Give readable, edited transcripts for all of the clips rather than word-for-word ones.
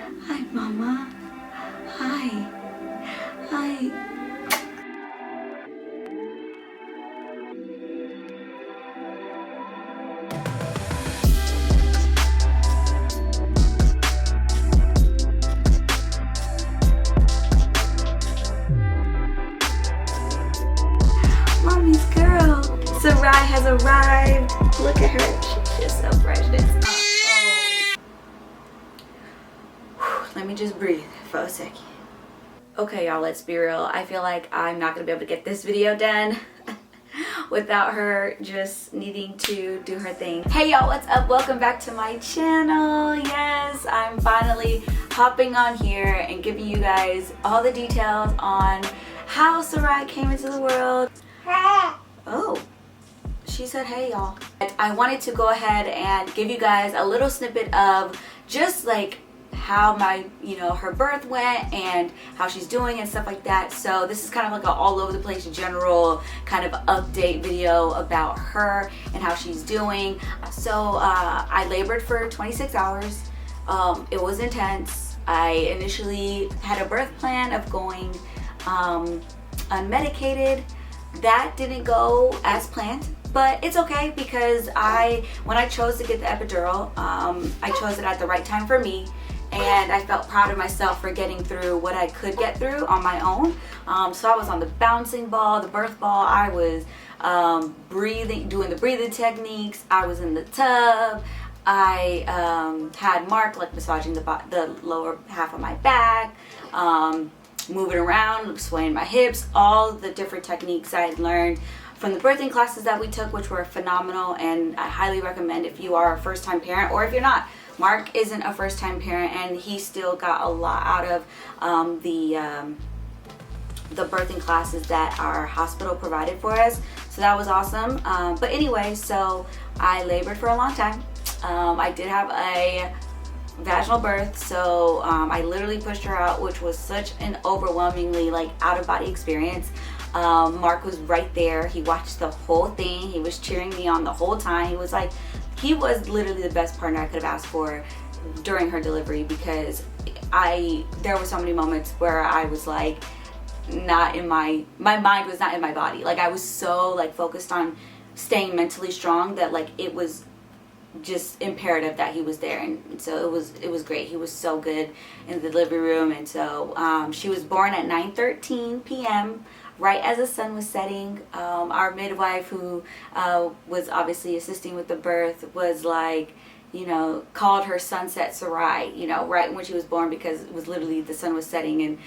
Hi, Mama. Hi. Hi. Mommy's girl. Sarai has arrived. Look at her. She's just so precious. Let me just breathe for a second. Okay, y'all, let's be real. I feel like I'm not gonna be able to get this video done without her just needing to do her thing. Hey y'all, what's up? Welcome back to my channel. Yes, I'm finally hopping on here and giving you guys all the details on how Sarai came into the world. Oh, she said hey y'all. I wanted to go ahead and give you guys a little snippet of just like how my, her birth went and how she's doing and stuff like that. So this is kind of like an all over the place general kind of update video about her and how she's doing. So I labored for 26 hours. It was intense. I initially had a birth plan of going unmedicated. That didn't go as planned, but it's okay because when I chose to get the epidural, I chose it at the right time for me. And I felt proud of myself for getting through what I could get through on my own. So I was on the bouncing ball, the birth ball. I was doing the breathing techniques. I was in the tub. I had Mark like massaging the lower half of my back, moving around, swaying my hips, all the different techniques I had learned from the birthing classes that we took, which were phenomenal. And I highly recommend if you are a first-time parent or if you're not. Mark isn't a first-time parent, and he still got a lot out of the birthing classes that our hospital provided for us. So that was awesome. But anyway, so I labored for a long time. I did have a vaginal birth, so I literally pushed her out, which was such an overwhelmingly like out-of-body experience. Mark was right there. He watched the whole thing. He was cheering me on the whole time. He was literally the best partner I could have asked for during her delivery, because there were so many moments where I was like not in my mind was not in my body. Like I was so like focused on staying mentally strong that like it was just imperative that he was there. And so it was great. He was so good in the delivery room. And so she was born at 9:13 p.m. right as the sun was setting. Our midwife, who was obviously assisting with the birth, was like, called her Sunset Sarai, right when she was born, because it was literally the sun was setting. And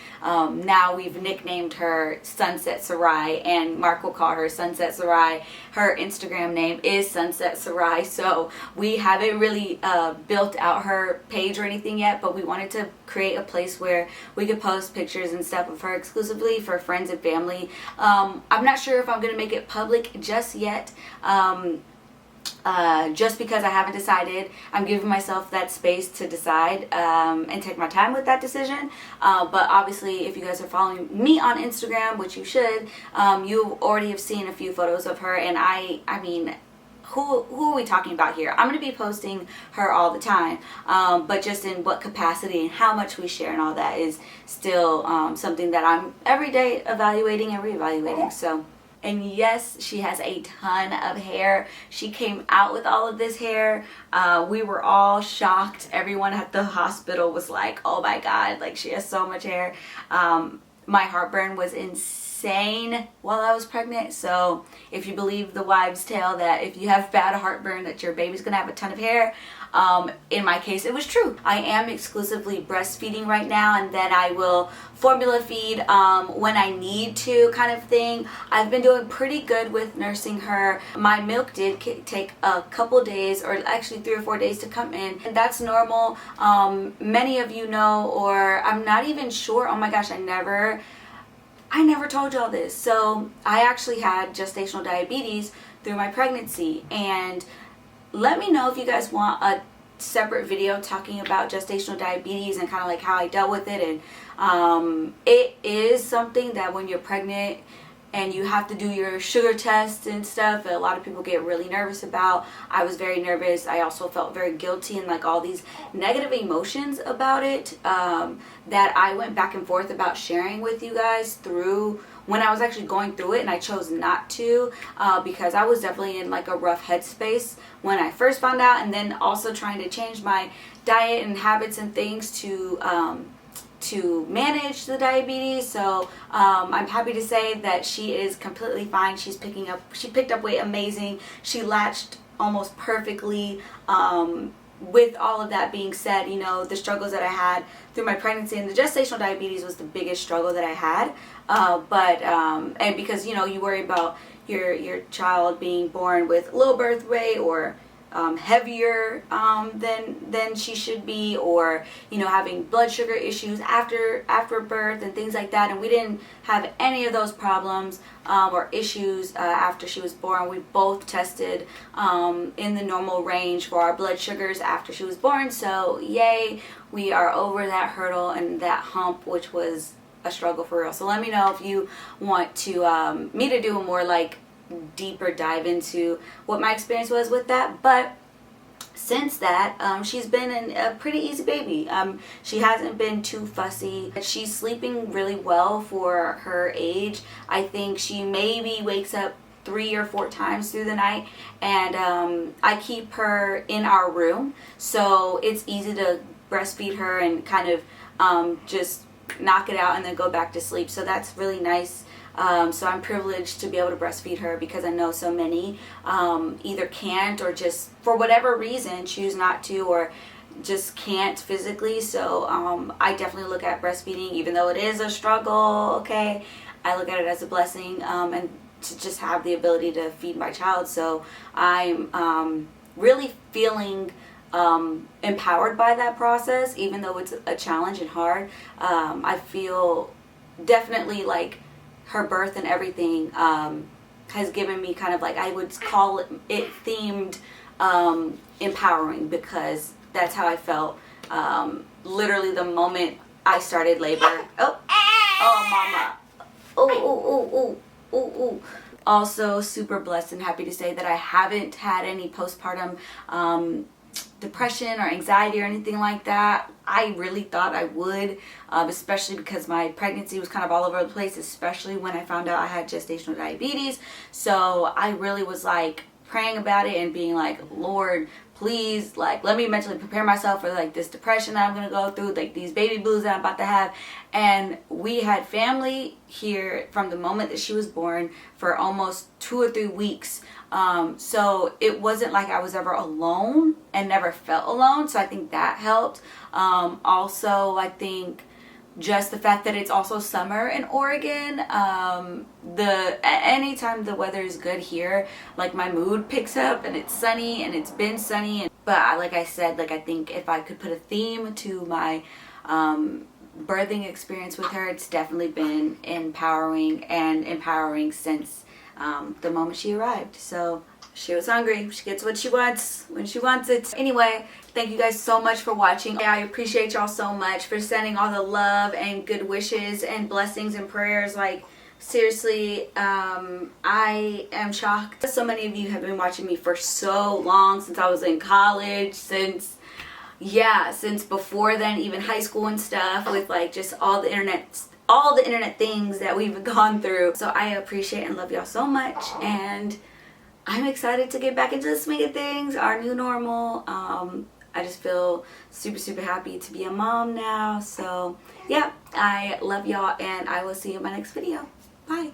now we've nicknamed her Sunset Sarai, and Mark will call her Sunset Sarai. Her Instagram name is Sunset Sarai. So we haven't really built out her page or anything yet, but we wanted to create a place where we could post pictures and stuff of her exclusively for friends and family. I'm not sure if I'm going to make it public just yet. Just because I haven't decided. I'm giving myself that space to decide and take my time with that decision. But obviously, if you guys are following me on Instagram, which you should, you already have seen a few photos of her. And I mean, who are we talking about here? I'm going to be posting her all the time, but just in what capacity and how much we share and all that is still something that I'm every day evaluating and reevaluating. So. And yes, she has a ton of hair. She came out with all of this hair. We were all shocked. Everyone at the hospital was like, oh my God, like she has so much hair. My heartburn was insane while I was pregnant. So if you believe the wives' tale that if you have bad heartburn that your baby's gonna have a ton of hair, in my case it was true. I am exclusively breastfeeding right now, and then I will formula feed when I need to, kind of thing. I've been doing pretty good with nursing her. My milk did take a couple days, or actually 3 or 4 days to come in, and that's normal. Many of you know, or I'm not even sure, oh my gosh, I never told y'all this. So I actually had gestational diabetes through my pregnancy, and let me know if you guys want a separate video talking about gestational diabetes and kind of like how I dealt with it. And it is something that when you're pregnant and you have to do your sugar test and stuff that a lot of people get really nervous about. I was very nervous. I also felt very guilty and like all these negative emotions about it, that I went back and forth about sharing with you guys through when I was actually going through it, and I chose not to, because I was definitely in like a rough headspace when I first found out, and then also trying to change my diet and habits and things to manage the diabetes. So I'm happy to say that she is completely fine. She picked up weight amazing. She latched almost perfectly. With all of that being said, you know, the struggles that I had through my pregnancy and the gestational diabetes was the biggest struggle that I had. And because, you know, you worry about your child being born with low birth weight or heavier than she should be, or, you know, having blood sugar issues after birth and things like that. And we didn't have any of those problems or issues after she was born. We both tested in the normal range for our blood sugars after she was born. So yay, we are over that hurdle and that hump, which was a struggle for real. So let me know if you want to me to do a more like deeper dive into what my experience was with that. But since that, she's been a pretty easy baby. She hasn't been too fussy. She's sleeping really well for her age. I think she maybe wakes up 3 or 4 times through the night, and I keep her in our room, so it's easy to breastfeed her and kind of just knock it out and then go back to sleep. So that's really nice. So I'm privileged to be able to breastfeed her, because I know so many either can't or just for whatever reason choose not to, or just can't physically. So I definitely look at breastfeeding, even though it is a struggle, okay, I look at it as a blessing, and to just have the ability to feed my child. So I'm really feeling empowered by that process, even though it's a challenge and hard. I feel definitely like her birth and everything has given me kind of like, I would call it themed empowering, because that's how I felt literally the moment I started labor. Oh mama, oh. Also super blessed and happy to say that I haven't had any postpartum depression or anxiety or anything like that. I really thought I would, especially because my pregnancy was kind of all over the place, especially when I found out I had gestational diabetes. So I really was like praying about it and being like, Lord, please, like, let me mentally prepare myself for like this depression that I'm gonna go through, like these baby blues that I'm about to have. And we had family here from the moment that she was born for almost 2 or 3 weeks. So it wasn't like I was ever alone and never felt alone. So I think that helped. Also, I think just the fact that it's also summer in Oregon, anytime the weather is good here, like my mood picks up and it's sunny, and it's been sunny. But like I said, like I think if I could put a theme to my birthing experience with her, it's definitely been empowering since the moment she arrived. So she was hungry. She gets what she wants when she wants it. Anyway, thank you guys so much for watching. I appreciate y'all so much for sending all the love and good wishes and blessings and prayers. Like, seriously, I am shocked. So many of you have been watching me for so long, since I was in college, since before then, even high school and stuff, with like just all the internet things that we've gone through. So I appreciate and love y'all so much, and I'm excited to get back into the swing of things, our new normal. I just feel super happy to be a mom now. So yeah, I love y'all, and I will see you in my next video. Bye.